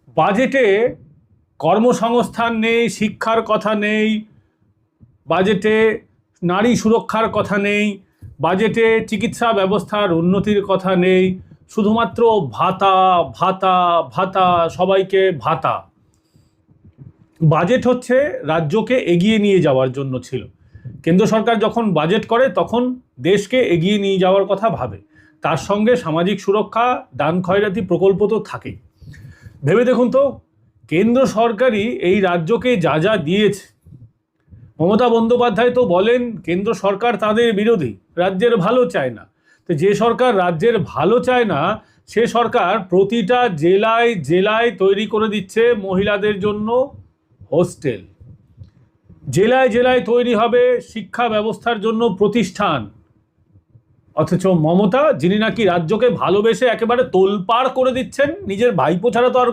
বাজেটে কর্মসংস্থান নেই, শিক্ষার কথা নেই, বাজেটে নারী সুরক্ষার কথা নেই, বাজেটে চিকিৎসা ব্যবস্থার উন্নতির কথা নেই, শুধুমাত্র ভাতা ভাতা ভাতা, সবাইকে ভাতা। বাজেট হচ্ছে রাজ্যকে এগিয়ে নিয়ে যাওয়ার জন্য ছিল। কেন্দ্র সরকার যখন বাজেট করে তখন দেশকে এগিয়ে নিয়ে যাওয়ার কথা ভাবে, তার সঙ্গে সামাজিক সুরক্ষা, দান খয়রাতি প্রকল্প তো থাকেই। ভেবে দেখুন তো, কেন্দ্র সরকারই এই রাজ্যকে যা যা দিয়েছে, মমতা বন্দ্যোপাধ্যায় তো বলেন কেন্দ্র সরকার তাদের বিরোধী, রাজ্যের ভালো চায় না। তো যে সরকার রাজ্যের ভালো চায় না, সে সরকার প্রতিটা জেলায় জেলায় তৈরি করে দিচ্ছে মহিলাদের জন্য হোস্টেল, জেলায় জেলায় তৈরি হবে শিক্ষা ব্যবস্থার জন্য প্রতিষ্ঠান। অথচ মমতা, যিনি নাকি রাজ্যকে ভালোবেসে একেবারে তোলপাড় করে দিচ্ছেন, নিজের ভাইপো ছাড়া তো আর